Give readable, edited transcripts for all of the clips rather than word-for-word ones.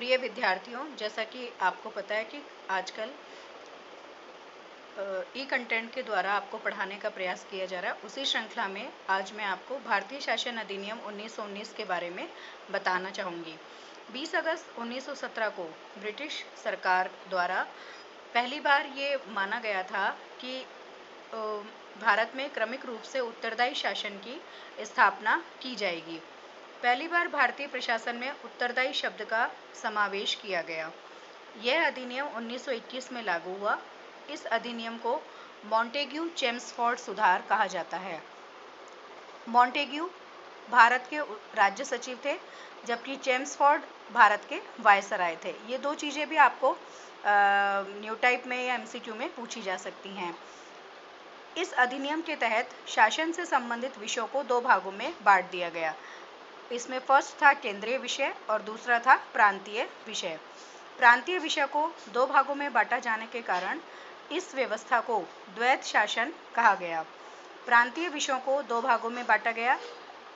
प्रिय विद्यार्थियों, जैसा कि आपको पता है कि आजकल ई कंटेंट के द्वारा आपको पढ़ाने का प्रयास किया जा रहा है। उसी श्रृंखला में आज मैं आपको भारतीय शासन अधिनियम 1919 के बारे में बताना चाहूँगी। 20 अगस्त 1917 को ब्रिटिश सरकार द्वारा पहली बार ये माना गया था कि भारत में क्रमिक रूप से उत्तरदायी शासन की स्थापना की जाएगी। पहली बार भारतीय प्रशासन में उत्तरदायी शब्द का समावेश किया गया। यह अधिनियम 1921 में लागू हुआ। इस अधिनियम को मॉन्टेग्यू चेम्सफोर्ड सुधार कहा जाता है। मॉन्टेग्यू भारत के राज्य सचिव थे, जबकि चेम्सफोर्ड भारत के वायसराय थे। ये दो चीज़ें भी आपको न्यू टाइप में या एमसीक्यू में पूछी जा सकती हैं। इस अधिनियम के तहत शासन से संबंधित विषयों को दो भागों में बांट दिया गया। इसमें फर्स्ट था केंद्रीय विषय और दूसरा था प्रांतीय विषय। प्रांतीय विषय को दो भागों में बांटा जाने के कारण इस व्यवस्था को द्वैत शासन कहा गया। प्रांतीय विषयों को दो भागों में बांटा गया,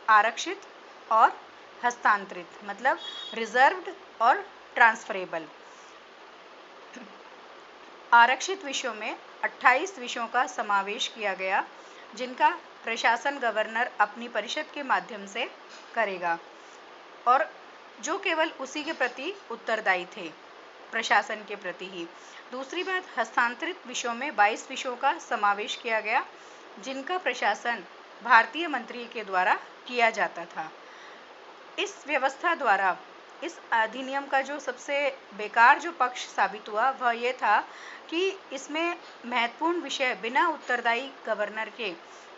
आरक्षित और हस्तांतरित, मतलब रिजर्व्ड और ट्रांसफरेबल। आरक्षित विषयों में 28 विषयों का समावेश किया गया, जिनका प्रशासन गवर्नर अपनी परिषद के माध्यम से करेगा और जो केवल उसी के प्रति उत्तरदायी थे, प्रशासन के प्रति ही। दूसरी बात, हस्तांतरित विषयों में 22 विषयों का समावेश किया गया, जिनका प्रशासन भारतीय मंत्री के द्वारा किया जाता था। इस व्यवस्था द्वारा इस अधिनियम का जो सबसे बेकार जो पक्ष साबित हुआ वह ये था कि इसमें महत्वपूर्ण विषय बिना उत्तरदायी गवर्नर के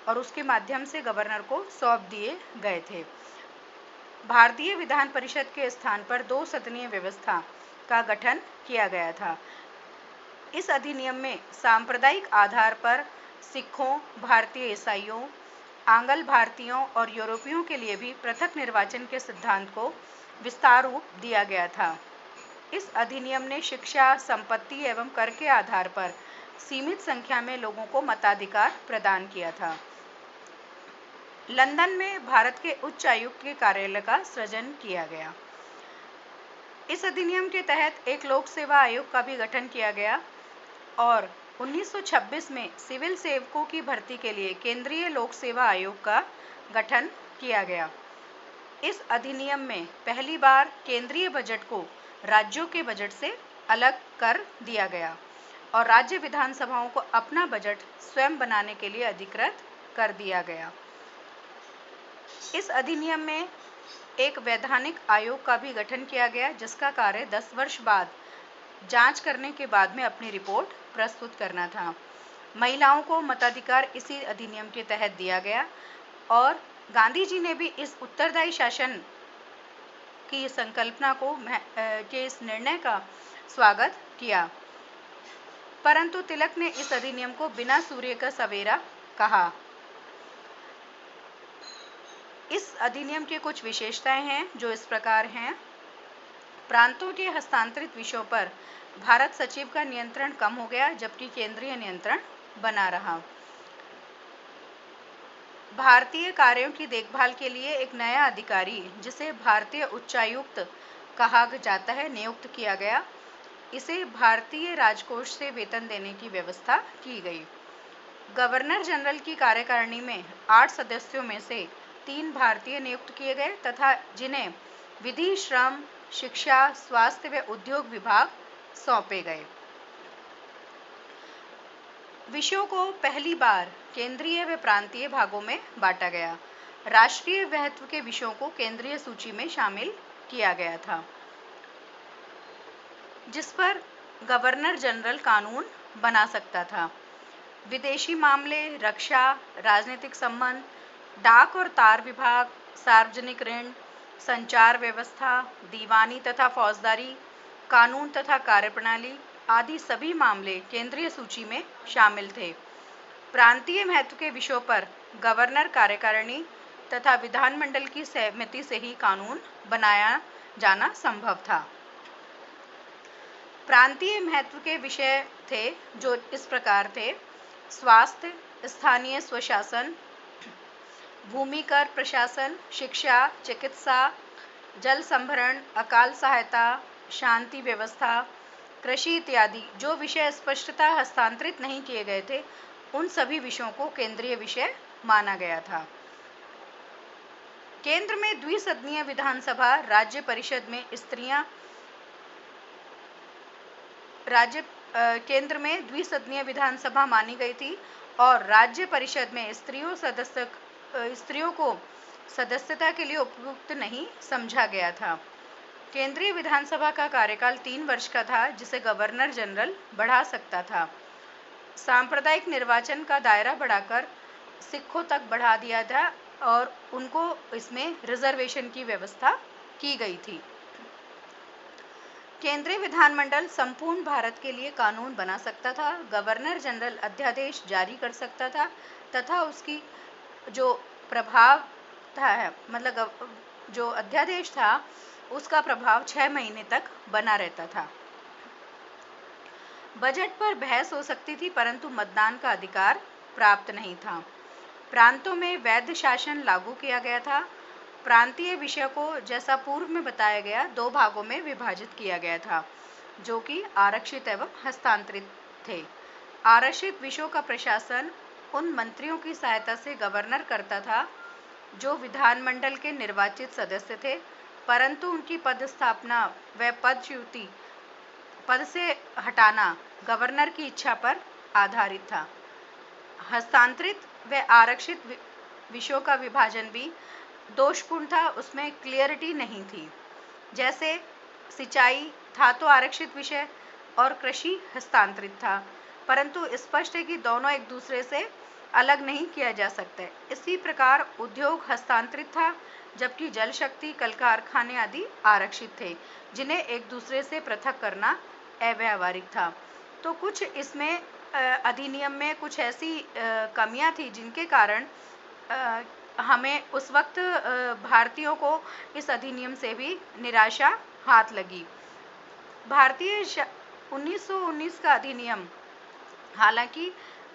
और उसके माध्यम से गवर्नर को सौंप दिए गए थे। भारतीय विधान परिषद के स्थान पर दो सदनीय व्यवस्था का गठन किया गया था। इस अधिनियम में सांप्रदायिक आधार पर सिखों, भारतीय ईसाइयों, आंग्ल भारतीयों और यूरोपियों के लिए भी पृथक निर्वाचन के सिद्धांत को विस्तार रूप दिया गया था। इस अधिनियम ने शिक्षा, संपत्ति एवं कर के आधार पर सीमित संख्या में लोगों को मताधिकार प्रदान किया था। लंदन में भारत के उच्च आयुक्त के कार्यालय का सृजन किया गया। इस अधिनियम के तहत एक लोक सेवा आयोग का भी गठन किया गया और 1926 में सिविल सेवकों की भर्ती के लिए केंद्रीय लोक सेवा आयोग का गठन किया गया। इस अधिनियम में पहली बार केंद्रीय बजट को राज्यों के बजट से अलग कर दिया गया और राज्य विधानसभाओं को अपना बजट स्वयं बनाने के लिए अधिकृत कर दिया गया। इस अधिनियम में एक वैधानिक आयोग का भी गठन किया गया, जिसका कार्य 10 वर्ष बाद जांच करने के बाद में अपनी रिपोर्ट प्रस्तुत करना था। महिलाओं को मताधिकार इसी अधिनियम के तहत दिया गया और गांधी जी ने भी इस उत्तरदायी शासन की संकल्पना को के इस निर्णय का स्वागत किया, परंतु तिलक ने इस अधिनियम को बिना सूर्य का सवेरा कहा। इस अधिनियम की कुछ विशेषताएं हैं जो इस प्रकार हैं। प्रांतों के हस्तांतरित विषयों पर भारत सचिव का नियंत्रण कम हो गया, जबकि केंद्रीय नियंत्रण बना रहा। भारतीय कार्यों की देखभाल के लिए एक नया अधिकारी, जिसे भारतीय उच्चायुक्त कहा जाता है, नियुक्त किया गया। इसे भारतीय राजकोष से वेतन देने की व्यवस्था की गई। गवर्नर जनरल की कार्यकारिणी में 8 सदस्यों में से 3 भारतीय नियुक्त किए गए तथा जिन्हें विधि, श्रम, शिक्षा, स्वास्थ्य व उद्योग विभाग सौंपे गए। विषयों को पहली बार केंद्रीय व प्रांतीय भागों में बांटा गया। राष्ट्रीय महत्व के विषयों को केंद्रीय सूची में शामिल किया गया था, जिस पर गवर्नर जनरल कानून बना सकता था। विदेशी मामले, रक्षा, राजनीतिक संबंध, डाक और तार विभाग, सार्वजनिक ऋण, संचार व्यवस्था, दीवानी तथा फौजदारी, कानून तथा कार्यप्रणाली आदि सभी मामले केंद्रीय सूची में शामिल थे। प्रांतीय महत्व के विषयों पर गवर्नर कार्यकारिणी तथा विधानमंडल की सहमति से ही कानून बनाया जाना संभव था। प्रांतीय महत्व के विषय थे जो इस प्रकार थे: स्वास्थ्य, स्थानीय स्वशासन, भूमि कर प्रशासन, शिक्षा, चिकित्सा, जल संभरण, अकाल सहायता, शांति व्यवस्था, कृषि इत्यादि जो विषय स्पष्टता हस्तांतरित नहीं किए गए थे, उन सभी विषयों को केंद्रीय विषय माना गया था। केंद्र में द्विसदनीय विधानसभा, राज्य परिषद में स्त्रियां केंद्र में द्विसदनीय विधानसभा मानी गई थी और राज्य परिषद में स्त्रियों को सदस्यता के लिए उपयुक्त नहीं समझा गया था। केंद्रीय विधानसभा का कार्यकाल 3 वर्ष का था, जिसे गवर्नर जनरल बढ़ा सकता था। सांप्रदायिक निर्वाचन का दायरा बढ़ाकर सिखों तक बढ़ा दिया था और उनको इसमें रिजर्वेशन की व्यवस्था की गई थी। केंद्रीय विधानमंडल संपूर्ण भारत के लिए कानून बना सकता था। गवर्नर जनरल अध्यादेश जारी कर सकता था तथा उसकी जो प्रभाव था, मतलब जो अध्यादेश था, उसका प्रभाव 6 महीने तक बना रहता था। बजट पर बहस हो सकती थी, परंतु मतदान का अधिकार प्राप्त नहीं था। प्रांतों में वैध शासन लागू किया गया था। प्रांतीय विषय को, जैसा पूर्व में बताया गया, 2 भागों में विभाजित किया गया था, जो कि आरक्षित एवं हस्तांतरित थे। आरक्षित विषयों का प्रशासन उन मंत्रियों की सहायता से गवर्नर करता था जो विधानमंडल के निर्वाचित सदस्य थे, परंतु उनकी पदस्थापना व पदच्युति, पद से हटाना गवर्नर की इच्छा पर आधारित था। हस्तांतरित व आरक्षित विषयों का विभाजन भी दोषपूर्ण था, उसमें क्लियरिटी नहीं थी। जैसे सिंचाई था तो आरक्षित विषय और कृषि हस्तांतरित था, परंतु स्पष्ट है कि दोनों एक दूसरे से अलग नहीं किया जा सकते। इसी प्रकार उद्योग हस्तांतरित था, जबकि जल शक्ति, कल कारखाने आदि आरक्षित थे, जिन्हें एक दूसरे से पृथक करना अव्यावहारिक था। तो कुछ इसमें अधिनियम में कुछ ऐसी कमियां थी जिनके कारण हमें उस वक्त भारतीयों को इस अधिनियम से भी निराशा हाथ लगी। 1919 का अधिनियम हालांकि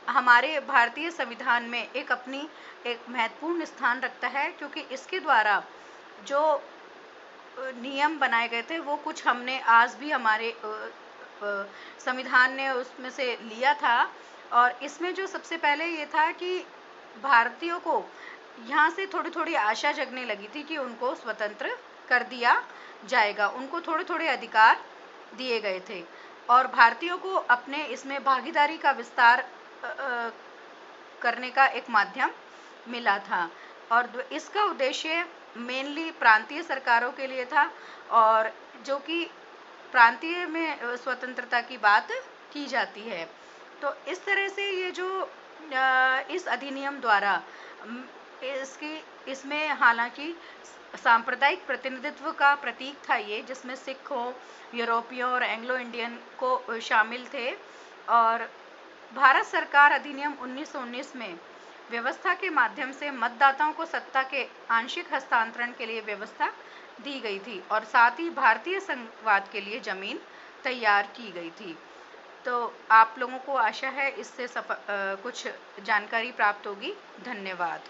हमारे भारतीय संविधान में एक महत्वपूर्ण स्थान रखता है, क्योंकि इसके द्वारा जो नियम बनाए गए थे वो कुछ हमने आज भी हमारे संविधान ने उसमें से लिया था। और इसमें जो सबसे पहले ये था कि भारतीयों को यहाँ से थोड़ी थोड़ी आशा जगने लगी थी कि उनको स्वतंत्र कर दिया जाएगा, उनको थोड़े थोड़े अधिकार दिए गए थे और भारतीयों को अपने इसमें भागीदारी का विस्तार करने का एक माध्यम मिला था। और इसका उद्देश्य मेनली प्रांतीय सरकारों के लिए था, और जो कि प्रांतीय में स्वतंत्रता की बात की जाती है। तो इस तरह से ये जो इस अधिनियम द्वारा इसमें हालांकि सांप्रदायिक प्रतिनिधित्व का प्रतीक था ये, जिसमें सिखों, यूरोपियों और एंग्लो इंडियन को शामिल थे। और भारत सरकार अधिनियम 1919 में व्यवस्था के माध्यम से मतदाताओं को सत्ता के आंशिक हस्तांतरण के लिए व्यवस्था दी गई थी और साथ ही भारतीय संघवाद के लिए जमीन तैयार की गई थी। तो आप लोगों को आशा है इससे कुछ जानकारी प्राप्त होगी। धन्यवाद।